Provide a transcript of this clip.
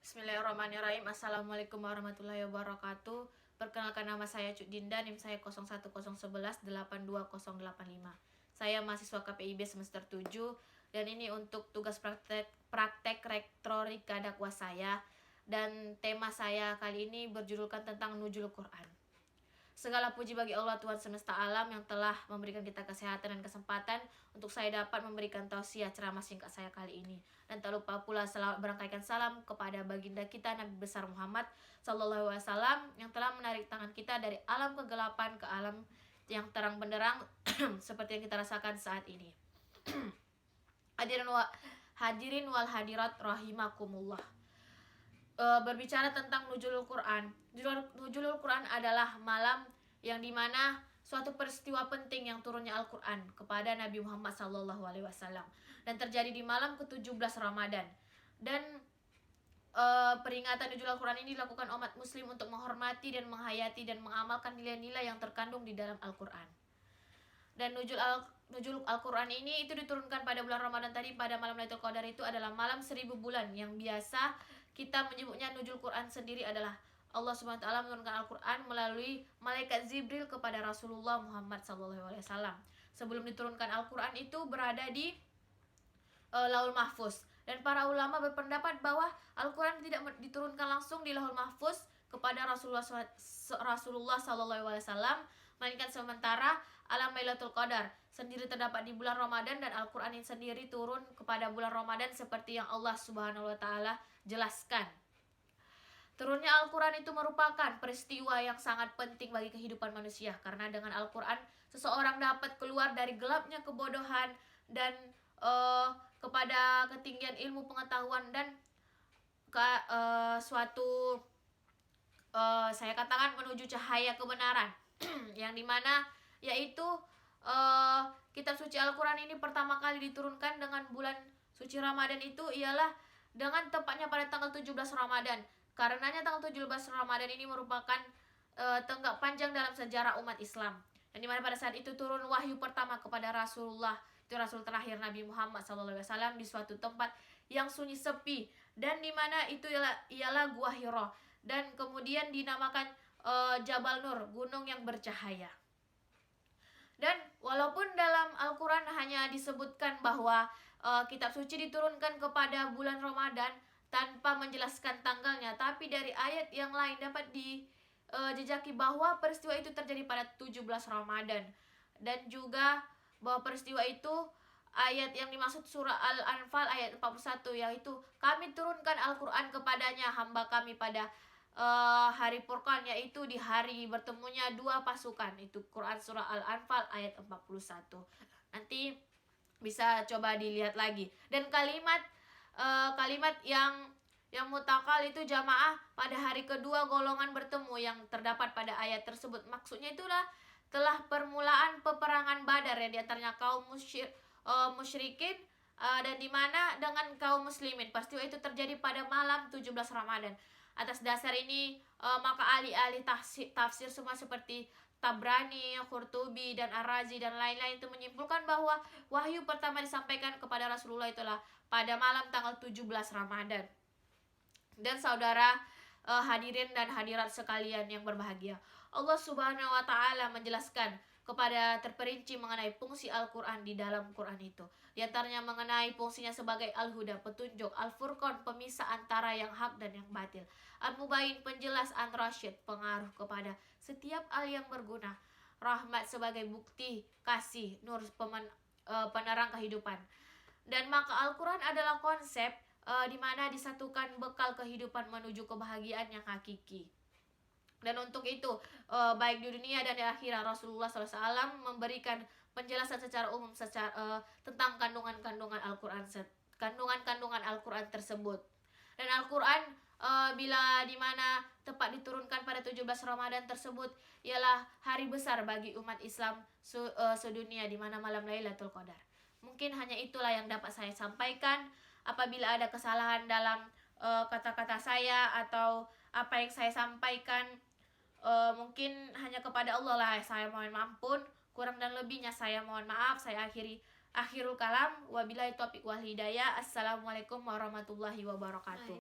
Bismillahirrahmanirrahim. Assalamualaikum warahmatullahi wabarakatuh. Perkenalkan, nama saya Cuk Dinda, NIM saya 0101182085. Saya mahasiswa KPIB semester 7 dan ini untuk tugas praktek retorika dakwah saya, dan tema saya kali ini berjudulkan tentang nuzul Quran. Segala puji bagi Allah Tuhan semesta alam yang telah memberikan kita kesehatan dan kesempatan untuk saya dapat memberikan tausiah ceramah singkat saya kali ini. Dan tak lupa pula berangkaikan salam kepada baginda kita Nabi besar Muhammad SAW yang telah menarik tangan kita dari alam kegelapan ke alam yang terang benderang seperti yang kita rasakan saat ini. Hadirin wal hadirat rahimakumullah. Berbicara tentang nuzulul Quran. Nuzulul Quran adalah malam yang dimana suatu peristiwa penting yang turunnya Al-Quran kepada Nabi Muhammad SAW dan terjadi di malam ke-17 Ramadan. Dan peringatan nuzul Al-Quran ini dilakukan umat muslim untuk menghormati dan menghayati dan mengamalkan nilai-nilai yang terkandung di dalam Al-Quran. Dan nuzul Al-Quran ini itu diturunkan pada bulan Ramadan tadi, pada malam Lailatul Qadar. Itu adalah malam 1000 bulan yang biasa kita menyebutnya nuzul Quran sendiri adalah Allah SWT menurunkan Al-Quran melalui malaikat Jibril kepada Rasulullah Muhammad SAW. Sebelum diturunkan Al-Quran itu berada di Lauhul Mahfuz. Dan para ulama berpendapat bahwa Al-Quran tidak diturunkan langsung di Lauhul Mahfuz kepada Rasulullah SAW, melainkan sementara alam Lailatul Qadar sendiri terdapat di bulan Ramadan, dan Al-Quran ini sendiri turun kepada bulan Ramadan seperti yang Allah Subhanahu wa Ta'ala jelaskan. Turunnya Al-Quran itu merupakan peristiwa yang sangat penting bagi kehidupan manusia, karena dengan Al-Quran seseorang dapat keluar dari gelapnya kebodohan dan kepada ketinggian ilmu pengetahuan dan saya katakan menuju cahaya kebenaran yang dimana yaitu kitab suci Al-Quran ini pertama kali diturunkan dengan bulan suci Ramadan itu ialah dengan tepatnya pada tanggal 17 Ramadan. Karenanya tanggal 17 Ramadan ini merupakan tenggak panjang dalam sejarah umat Islam. Dan dimana pada saat itu turun wahyu pertama kepada Rasulullah, itu Rasul terakhir Nabi Muhammad SAW, di suatu tempat yang sunyi sepi, dan dimana itu ialah Gua Hira, dan kemudian dinamakan Jabal Nur, gunung yang bercahaya. Dan walaupun dalam Al-Quran hanya disebutkan bahwa kitab suci diturunkan kepada bulan Ramadan tanpa menjelaskan tanggalnya, tapi dari ayat yang lain dapat dijejaki bahwa peristiwa itu terjadi pada 17 Ramadan. Dan juga bahwa peristiwa itu, ayat yang dimaksud surah Al-Anfal ayat 41, yaitu kami turunkan Al-Quran kepadanya hamba kami pada hari Furqan, yaitu di hari bertemunya dua pasukan. Itu Quran surah Al-Anfal ayat 41. Nanti bisa coba dilihat lagi. Dan kalimat yang mutakal itu jamaah pada hari kedua golongan bertemu yang terdapat pada ayat tersebut. Maksudnya itulah telah permulaan peperangan Badar ya, diantaranya kaum musyrikin dan dimana dengan kaum muslimin. Peristiwa itu terjadi pada malam 17 Ramadan. Atas dasar ini maka ahli-ahli tafsir semua seperti Tabrani, Qurtubi, dan Ar-Razi dan lain-lain itu menyimpulkan bahwa wahyu pertama disampaikan kepada Rasulullah itulah pada malam tanggal 17 Ramadan. Dan saudara hadirin dan hadirat sekalian yang berbahagia, Allah Subhanahu wa Ta'ala menjelaskan kepada terperinci mengenai fungsi Al-Quran di dalam Quran itu. Di antaranya mengenai fungsinya sebagai Al-Huda, petunjuk, Al-Furqan, pemisah antara yang hak dan yang batil, Al-Mubayin, penjelas, An-Rasyid, pengaruh kepada setiap hal yang berguna, Rahmat sebagai bukti kasih, Nur penerang kehidupan. Dan maka Al-Quran adalah konsep di mana disatukan bekal kehidupan menuju kebahagiaan yang hakiki. Dan untuk itu baik di dunia dan di akhirat Rasulullah SAW memberikan penjelasan secara umum tentang kandungan-kandungan Al-Quran tersebut. Dan Al-Quran bila dimana tepat diturunkan pada 17 Ramadan tersebut ialah hari besar bagi umat Islam sedunia, di mana malam Lailatul Qadar. Mungkin hanya itulah yang dapat saya sampaikan. Apabila ada kesalahan dalam kata-kata saya atau apa yang saya sampaikan, mungkin hanya kepada Allah lah saya mohon ampun. Kurang dan lebihnya saya mohon maaf. Saya akhirul kalam. Wabillahi taufiq wal hidayah. Assalamualaikum warahmatullahi wabarakatuh.